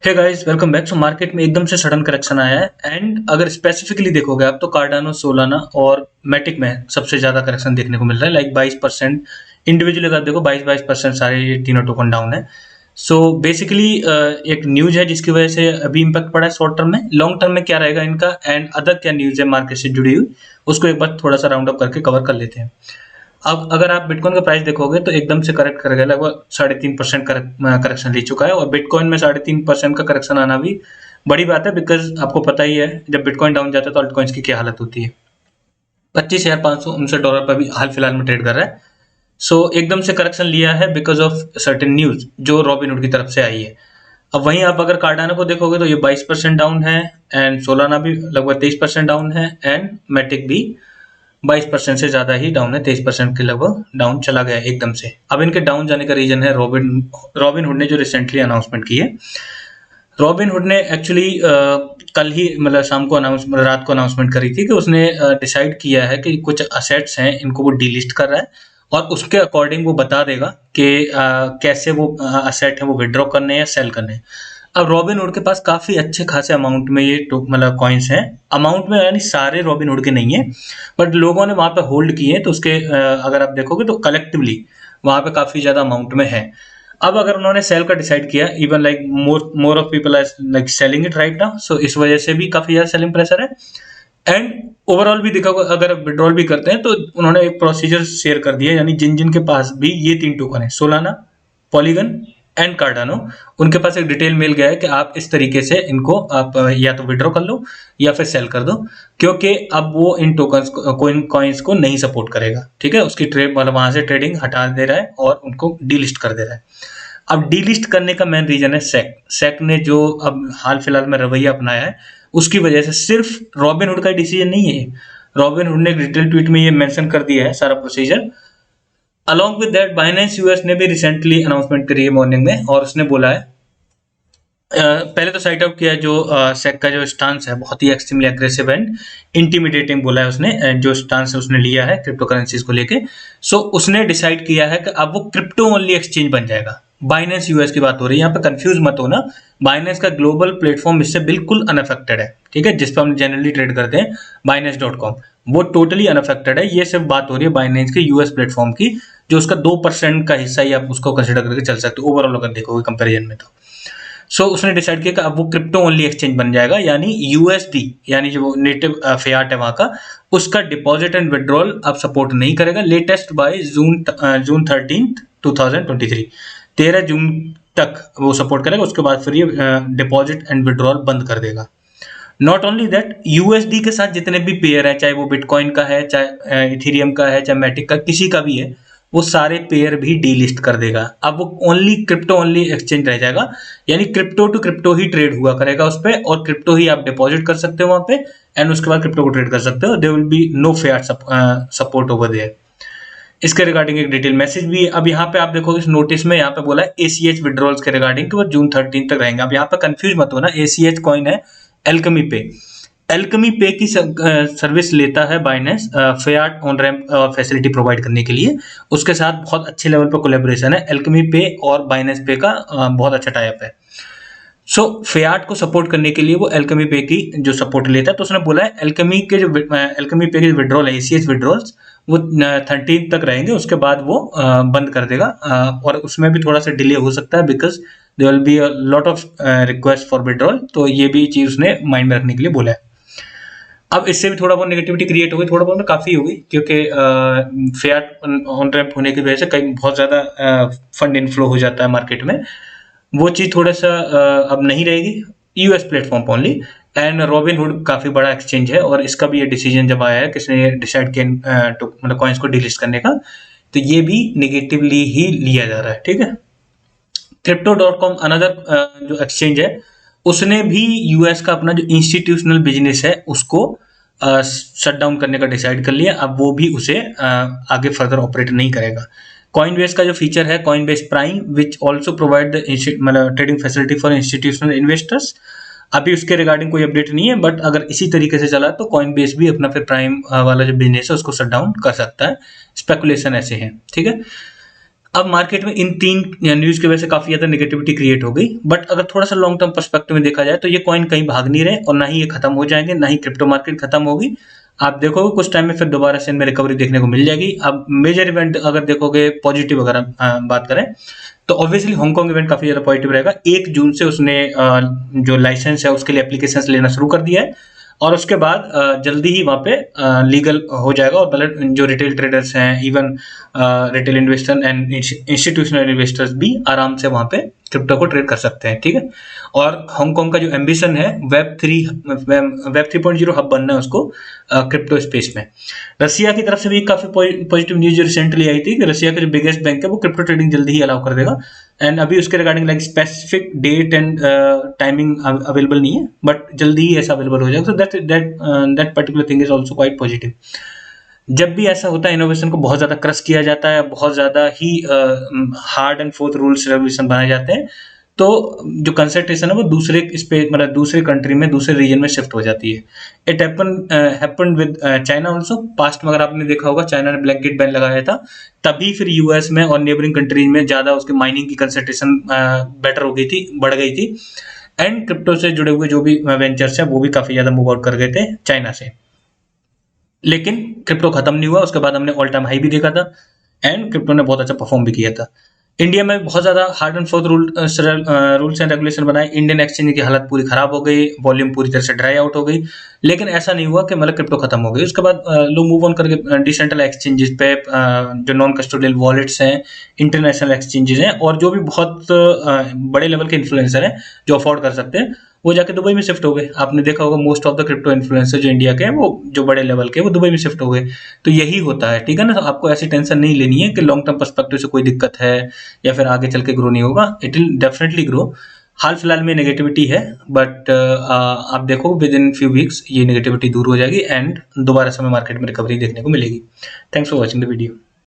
हे guys, welcome back. So market में एकदम से सडन करेक्शन आया है एंड अगर स्पेसिफिकली देखोगे आप तो कार्डानो, सोलाना और मैटिक में सबसे ज्यादा करेक्शन देखने को मिल रहा है। लाइक 22% इंडिविजुअली अगर देखो 22% सारे ये तीनों टोकन डाउन है। सो बेसिकली एक न्यूज है जिसकी वजह से अभी इम्पैक्ट पड़ा है शॉर्ट टर्म में। लॉन्ग टर्म में क्या रहेगा इनका एंड अदर क्या न्यूज है मार्केट से जुड़ी हुई, उसको एक बार थोड़ा सा राउंड अप करके कवर कर लेते हैं। अब अगर आप बिटकॉइन का प्राइस देखोगे तो एकदम से करेक्ट कर गया, लगभग 3.5% करेक्शन ले चुका है और बिटकॉइन में 3.5% का करेक्शन आना भी बड़ी बात है, बिकॉज आपको पता ही है जब बिटकॉइन डाउन जाता है तो अल्टकॉइंस की क्या हालत होती है। $25,559 पर भी हाल फिलहाल में ट्रेड कर रहा है। सो एकदम से करेक्शन लिया है बिकॉज ऑफ सर्टेन न्यूज जो रॉबिनहुड की तरफ से आई है। अब वहीं आप अगर कार्डानो को देखोगे तो ये 22% डाउन है एंड सोलाना भी लगभग 23% डाउन है एंड मैटिक भी 22% से ज्यादा ही डाउन है, 23% के लगभग डाउन चला गया एकदम से। अब इनके डाउन जाने का रीजन है रॉबिनहुड ने जो रिसेंटली अनाउंसमेंट की है। रॉबिनहुड ने एक्चुअली कल ही मतलब शाम को रात को अनाउंसमेंट करी थी कि उसने डिसाइड किया है कि कुछ असेट्स हैं इनको वो डीलिस्ट कर रहा है और उसके अकॉर्डिंग वो बता देगा कि कैसे वो असेट है वो विड्रॉ करने हैं या सेल करने हैं। अब रॉबिनहुड के पास काफी अच्छे खासे अमाउंट में ये मतलब कॉइन्स हैं। अमाउंट में यानी सारे रॉबिनहुड के नहीं है, बट लोगों ने वहां पे होल्ड किए हैं तो उसके अगर आप देखोगे तो कलेक्टिवली वहां पे काफी ज्यादा अमाउंट में है। अब अगर उन्होंने सेल का डिसाइड किया, even like more of people are like selling it right now, so इस वजह से भी काफी ज्यादा सेलिंग प्रेशर है। एंड ओवरऑल भी देखा अगर विड्रॉल भी करते हैं तो उन्होंने एक प्रोसीजर शेयर कर दिया, यानी जिन जिन के पास भी ये 3 टोकन है, सोलाना, पॉलीगन एंड कार्डानो, उनके पास एक डिटेल मेल गया है कि आप इस तरीके से इनको आप या तो विड्रॉ कर लो या फिर सेल कर दो, क्योंकि अब वो इन टोकन्स कॉइन्स को नहीं सपोर्ट करेगा। ठीक है, उसकी ट्रेड मतलब वहां से ट्रेडिंग हटा दे रहा है और उनको डीलिस्ट कर दे रहा है। अब डीलिस्ट करने का मेन रीजन है सेक ने जो अब हाल फिलहाल में रवैया अपनाया है उसकी वजह से। सिर्फ रॉबिनहुड का डिसीजन नहीं है, रॉबिनहुड ने एक डिटेल ट्वीट में ये मेंशन कर दिया है सारा procedure. Along with that Binance US ने भी रिसेंटली अनाउंसमेंट करी है मॉर्निंग में और उसने बोला है पहले तो साइट आउट किया है जो सेक का जो स्टांस है बहुत ही एक्सट्रीमली एग्रेसिव एंड इंटिमिडेटिंग बोला है उसने, जो स्टांस उसने लिया है क्रिप्टो करेंसीज को लेके। सो उसने डिसाइड किया है कि अब वो क्रिप्टो ओनली एक्सचेंज बन जाएगा। बाइनेंस यूएस की बात हो रही है यहाँ पे, कंफ्यूज मत होना। बाइनेंस का ग्लोबल प्लेटफॉर्म इससे बिल्कुल अनअफेक्टेड है। ठीक है, जिस पर हम जनरली ट्रेड करते हैं binance.com, वो टोटली अनअफेक्टेड है। ये सिर्फ बात हो रही है बाइनेंस के यूएस प्लेटफॉर्म की, जो उसका 2% का हिस्सा ही आप उसको कंसिडर करके चल सकते हो ओवरऑल अगर देखोगे कंपेरिजन में तो। सो उसने डिसाइड किया कि अब वो क्रिप्टो ओनली एक्सचेंज बन जाएगा, यानी यूएसडी यानी जो नेटिव फियाट है वहां का, उसका डिपॉजिट एंड विड्रॉल अब सपोर्ट नहीं करेगा लेटेस्ट बाय जून 13 2023। 13 जून तक वो सपोर्ट करेगा, उसके बाद फिर ये डिपॉजिट एंड विड्रॉल बंद कर देगा। नॉट ओनली दैट, यूएसडी के साथ जितने भी पेयर है, चाहे वो बिटकॉइन का है, चाहे इथेरियम का है, चाहे मैटिक का, किसी का भी है, वो सारे पेयर भी डीलिस्ट कर देगा। अब वो ओनली क्रिप्टो ओनली एक्सचेंज रह जाएगा, यानी क्रिप्टो टू क्रिप्टो ही ट्रेड हुआ करेगा उस पर और क्रिप्टो ही आप डिपॉजिट कर सकते हो वहां पे एंड उसके बाद क्रिप्टो को ट्रेड कर सकते हो। There will be no fiat support over there. इसके रिगार्डिंग एक डिटेल मैसेज भी है। अब यहाँ पे आप देखोगे इस नोटिस में यहाँ पे बोला है एसीएच विड्रॉल्स के रिगार्डिंग कि वो जून 13 तक रहेंगे। अब यहाँ पे कंफ्यूज मत होना, एसीएच कॉइन है एल्केमी पे। एल्केमी पे की सर्विस लेता है Binance Fiat on ramp facility provide करने के लिए। उसके साथ बहुत अच्छे लेवल पर कोलैबोरेशन है। एल्केमी पे और बाइनेंस पे का बहुत अच्छा टाई अप है। सो फियाट को सपोर्ट करने के लिए वो एल्केमी पे की जो सपोर्ट लेता है, तो उसने बोला है एल्केमी के जो एल्केमी पे के विड्रॉल है, एसीएच विड्रॉल्स, वो 13 तक रहेंगे, उसके बाद वो बंद कर देगा। और उसमें भी थोड़ा सा डिले हो सकता है because there will be a lot of request for withdrawal, तो ये भी चीज उसने माइंड में रखने के लिए बोला है। अब इससे भी थोड़ा बहुत नेगेटिविटी क्रिएट हो गई, थोड़ा बहुत काफी हो गई, क्योंकि फियाट ऑन रैंप होने की वजह से कहीं बहुत ज्यादा फंड इनफ्लो हो जाता है मार्केट में। वो चीज थोड़ा सा अब नहीं रहेगी यूएस प्लेटफॉर्म पर ओनली। एंड रॉबिनहुड काफी बड़ा एक्सचेंज है और इसका भी ये डिसीजन जब आया है किसने डिसाइड किया मतलब कॉइन्स को डिलिस्ट करने का, तो ये भी नेगेटिवली ही लिया जा रहा है। ठीक है, crypto.com अनदर जो एक्सचेंज है, उसने भी यूएस का अपना जो इंस्टीट्यूशनल बिजनेस है उसको शट डाउन करने का डिसाइड कर लिया। अब वो भी उसे आगे फर्दर ऑपरेट नहीं करेगा। कॉइनबेस का जो फीचर है Coinbase Prime, which also provide the मतलब trading facility for institutional investors, अभी उसके रिगार्डिंग कोई अपडेट नहीं है, बट अगर इसी तरीके से चला तो कॉइनबेस भी अपना फिर प्राइम वाला जो बिजनेस है उसको शट डाउन कर सकता है। स्पेकुलेशन ऐसे हैं। ठीक है, अब मार्केट में इन 3 न्यूज़ की वजह से काफ़ी ज़्यादा नेगेटिविटी क्रिएट हो गई, बट अगर थोड़ा-सा लॉन्ग टर्म पर्सपेक्टिव में देखा जाए तो ये कॉइन कहीं भाग नहीं रहे और ना ही ये खत्म हो जाएँगे, ना ही क्रिप्टो मार्केट खत्म होगी। आप देखोगे कुछ टाइम में फिर दोबारा से इनमें रिकवरी देखने को मिल जाएगी। अब मेजर इवेंट अगर देखोगे पॉजिटिव अगर बात करें तो ऑब्वियसली हांगकांग इवेंट काफ़ी ज़्यादा पॉजिटिव रहेगा। 1 जून से उसने जो लाइसेंस है उसके लिए एप्लीकेशंस लेना शुरू कर दिया है और उसके बाद जल्दी ही वहाँ पे लीगल हो जाएगा और मतलब जो रिटेल ट्रेडर्स हैं, even retail investor and institutional investors भी आराम से वहाँ पे क्रिप्टो को ट्रेड कर सकते हैं, ठीक है। और हांगकांग का जो एम्बिशन है वेब 3.0 हब बनना है उसको क्रिप्टो स्पेस में। रसिया की तरफ से भी काफ़ी पॉजिटिव न्यूज रिसेंटली आई थी कि रसिया का जो बिगेस्ट बैंक है वो क्रिप्टो ट्रेडिंग जल्दी ही अलाउ कर देगा एंड अभी उसके regarding like specific date and timing available नहीं है, बट जल्दी ही ऐसा अवेलेबल हो जाएगा। So that particular thing is also quite positive. जब भी ऐसा होता है इनोवेशन को बहुत ज़्यादा क्रश किया जाता है, बहुत ज़्यादा ही hard and forth rules regulation बनाए जाते हैं, तो जो कंसंट्रेशन है वो दूसरे इस पे मतलब दूसरे कंट्री में दूसरे रीजन में शिफ्ट हो जाती है। It happen with China also. Past में अगर आपने देखा होगा चाइना ने ब्लैंकेट बैन लगाया था, तभी फिर यूएस में और नेबरिंग कंट्रीज में ज़्यादा उसके माइनिंग की कंसंट्रेशन बेटर हो गई थी, बढ़ गई थी एंड क्रिप्टो से जुड़े हुए जो भी वेंचर्स हैं वो भी काफ़ी ज़्यादा मूव आउट कर गए थे चाइना से। लेकिन क्रिप्टो खत्म नहीं हुआ, उसके बाद हमने ऑल टाइम हाई भी देखा था एंड क्रिप्टो ने बहुत अच्छा परफॉर्म भी किया था। इंडिया में बहुत ज़्यादा hard and forth rules and regulation बनाए, इंडियन एक्सचेंज की हालत पूरी खराब हो गई, वॉल्यूम पूरी तरह से ड्राई आउट हो गई, लेकिन ऐसा नहीं हुआ कि मतलब क्रिप्टो खत्म हो गई। उसके बाद लोग मूव ऑन करके डिसेंट्रल एक्सचेंजेस पे जो नॉन कस्टोडियल वॉलेट्स हैं, इंटरनेशनल एक्सचेंजेस हैं और जो भी बहुत बड़े लेवल के इन्फ्लुएंसर हैं जो अफोर्ड कर सकते हैं वो जाके दुबई में शिफ्ट हो गए। आपने देखा होगा most of the crypto influencer जो इंडिया के हैं वो जो बड़े लेवल के वो दुबई में शिफ्ट हो गए। तो यही होता है, ठीक है ना। तो आपको ऐसी टेंशन नहीं लेनी है कि लॉन्ग टर्म पर्सपेक्टिव से कोई दिक्कत है या फिर आगे चल के ग्रो नहीं होगा। It will definitely grow. हाल फिलहाल में नेगेटिविटी है, बट आप देखो विद इन फ्यू वीक्स ये नेगेटिविटी दूर हो जाएगी एंड दोबारा से हमें मार्केट में रिकवरी देखने को मिलेगी। Thanks for watching the video.